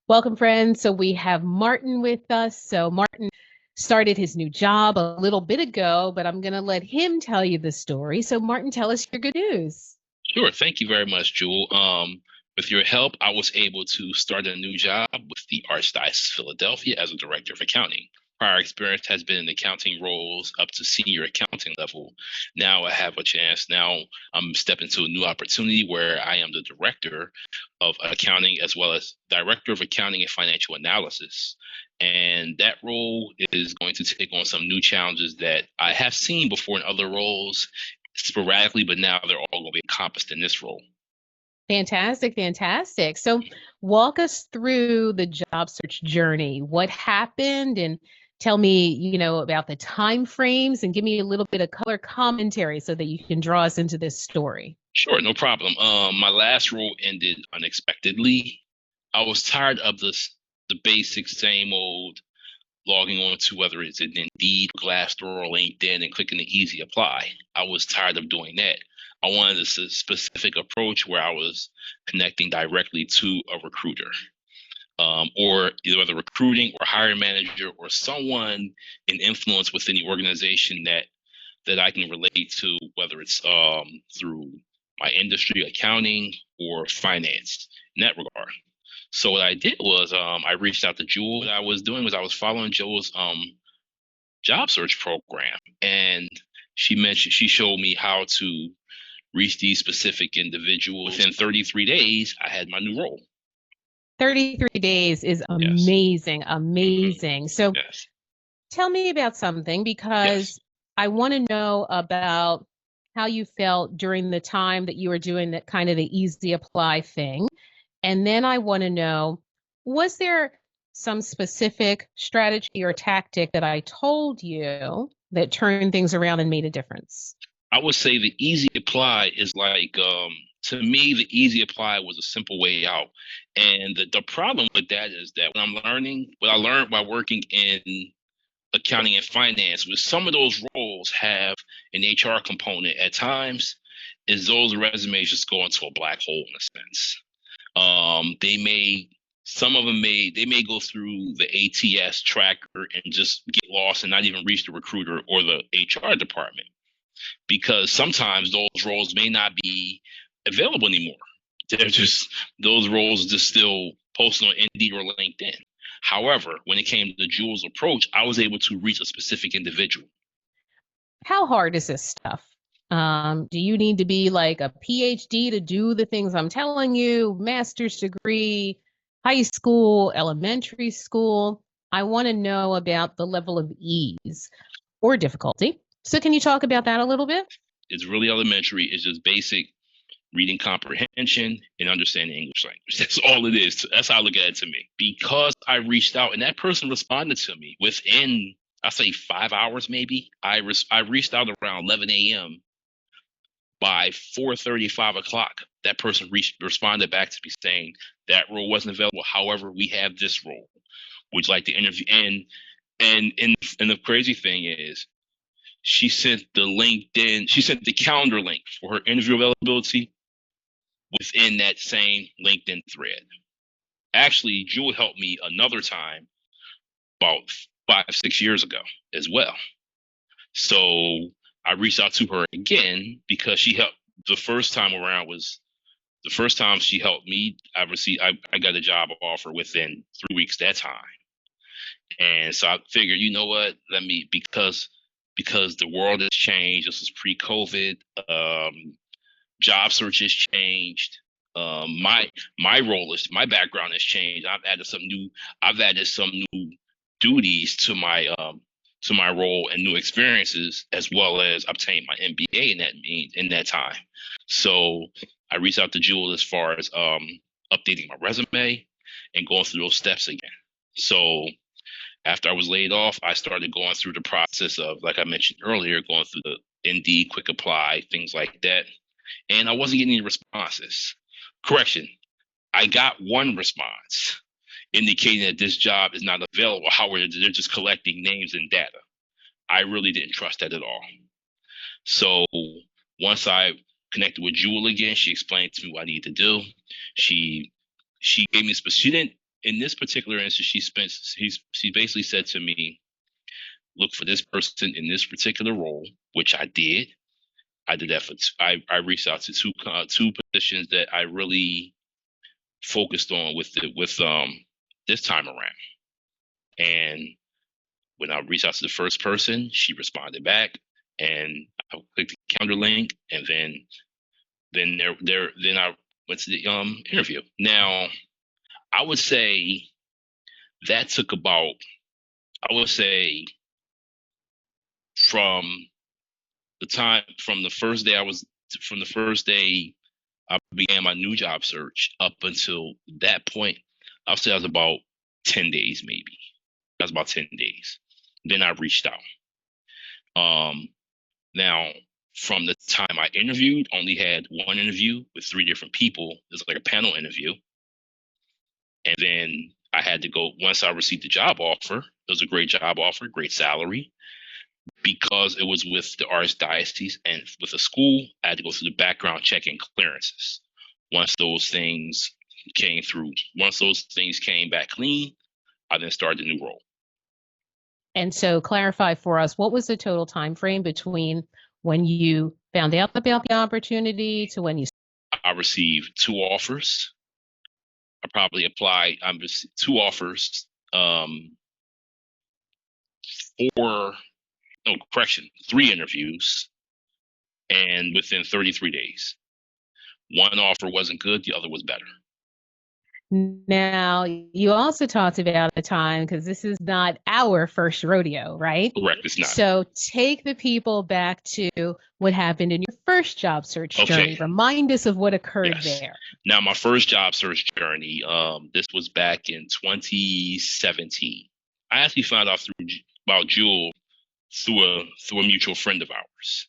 Welcome, friends. So we have Martin with us. So Martin started his new job a little bit ago, but I'm going to let him tell you the story. So Martin, tell us your good news. Sure. Thank you very much, Jewel. With your help, I was able to start a new job with the Archdiocese of Philadelphia as a director of accounting. Prior experience has been in accounting roles up to senior accounting level. Now I have a chance. Now I'm stepping into a new opportunity where I am the director of accounting as well as director of accounting and financial analysis. And that role is going to take on some new challenges that I have seen before in other roles sporadically, but now they're all going to be encompassed in this role. Fantastic, fantastic. So walk us through the job search journey. What happened and tell me, about the time frames and give me a little bit of color commentary so that you can draw us into this story. Sure, no problem. My last role ended unexpectedly. I was tired of the basic same old logging on to whether it's an Indeed, Glassdoor, or LinkedIn and clicking the easy apply. I was tired of doing that. I wanted a specific approach where I was connecting directly to a recruiter, or either the recruiting or hiring manager or someone in influence within the organization that I can relate to, whether it's through my industry, accounting, or finance in that regard. So what I did was I reached out to Jewel. What I was doing was I was following Jewel's job search program, and she showed me how to reach these specific individuals. Within 33 days, I had my new role. 33 days is Yes. amazing, Hmm. amazing. So Yes. tell me about something Yes. because I want to know about how you felt during the time that you were doing that kind of the easy apply thing. And then I want to know, was there some specific strategy or tactic that I told you that turned things around and made a difference? I would say the easy apply is like to me the easy apply was a simple way out. And the problem with that is that what I learned by working in accounting and finance, with some of those roles have an HR component at times, is those resumes just go into a black hole in a sense. They may Some of them may go through the ATS tracker and just get lost and not even reach the recruiter or the HR department because sometimes those roles may not be available anymore. They're just those roles just still posted on Indeed or LinkedIn. However, when it came to the Jules approach, I was able to reach a specific individual. How hard is this stuff? Do you need to be like a PhD to do the things I'm telling you? Master's degree, high school, elementary school? I want to know about the level of ease or difficulty. So, can you talk about that a little bit? It's really elementary. It's just basic reading comprehension and understanding English language. That's all it is. That's how I look at it to me. Because I reached out and that person responded to me within, I say 5 hours maybe. I reached out around 11 a.m. By 4:30, 5 o'clock, that person responded back to me saying that role wasn't available. However, we have this role. Would you like to interview? And the crazy thing is, she sent the calendar link for her interview availability within that same LinkedIn thread. Actually, Jewel helped me another time about 5, 6 years ago as well. So I reached out to her again because she helped the first time around was the first time she helped me. I got a job offer within 3 weeks that time. And so I figured, you know what, let me because the world has changed. This is pre-COVID. Job search has changed. My background has changed. I've added some new duties to my role and new experiences, as well as obtained my MBA in that time. So I reached out to Jewel as far as updating my resume and going through those steps again. So after I was laid off, I started going through the process of, like I mentioned earlier, going through the Indeed, Quick Apply, things like that. And I wasn't getting any responses. Correction, I got one response indicating that this job is not available. However, they're just collecting names and data. I really didn't trust that at all. So once I connected with Jewel again, she explained to me what I needed to do. She she gave me she didn't in this particular instance, she basically said to me, look for this person in this particular role, which I did. I did that for I reached out to two positions that I really focused on with this time around. And when I reached out to the first person, she responded back, and I clicked the calendar link, and then I went to the interview. Now, I would say that took about, I would say, from the first day I began my new job search up until that point, I'll say that was about 10 days, maybe. That was about 10 days. Then I reached out. Now, from the time I interviewed, only had one interview with 3 different people. It was like a panel interview. And then I had to go, once I received the job offer, it was a great job offer, great salary. Because it was with the Archdiocese and with the school, I had to go through the background check and clearances. Once those things came back clean, I then started the new role. And so clarify for us, what was the total time frame between when you found out about the opportunity to when you... I received 2 offers. I probably applied, 2 offers, 3 interviews, and within 33 days. One offer wasn't good, the other was better. Now, you also talked about the time, because this is not our first rodeo, right? Correct, it's not. So take the people back to what happened in your first job search journey. Remind us of what occurred there. Now, my first job search journey, this was back in 2017. I actually found out about Jewel through a mutual friend of ours,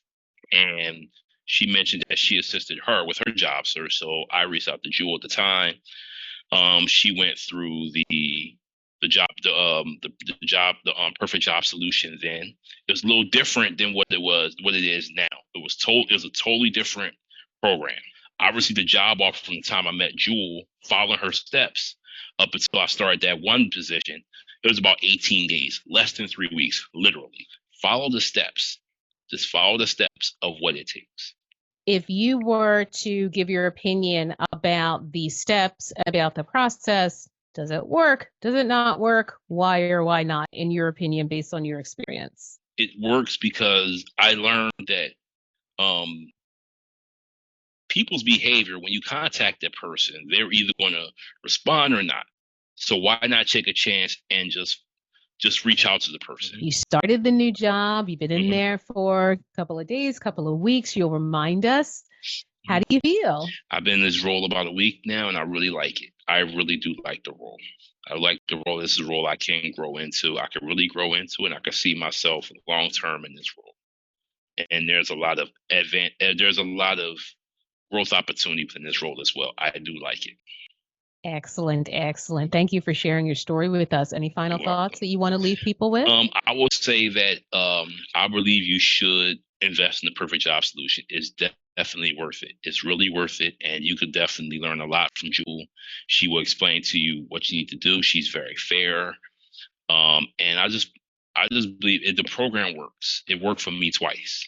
and she mentioned that she assisted her with her job search. So I reached out to Jewel at the time. She went through the Perfect Job Solution. Then it was a little different than what it is now. It was a totally different program. I received a job offer from the time I met Jewel, following her steps up until I started that one position. It was about 18 days, less than 3 weeks, literally. Follow the steps. Just follow the steps of what it takes. If you were to give your opinion about the steps, about the process, does it work? Does it not work? Why or why not, in your opinion, based on your experience? It works because I learned that people's behavior, when you contact that person, they're either going to respond or not. So why not take a chance and just reach out to the person? You started the new job. You've been in there for a couple of days, couple of weeks. You'll remind us. How do you feel? I've been in this role about a week now, and I really like it. I really do like the role. I like the role. This is a role I can grow into. I can really grow into it. And I can see myself long term in this role. And there's a lot of growth opportunity within this role as well. I do like it. Excellent, excellent. Thank you for sharing your story with us. Any final thoughts that you want to leave people with? I will say that I believe you should invest in the Perfect Job Solution. It's definitely worth it. It's really worth it, and you could definitely learn a lot from Jewel. She will explain to you what you need to do. She's very fair, and I just believe the program works. It worked for me twice.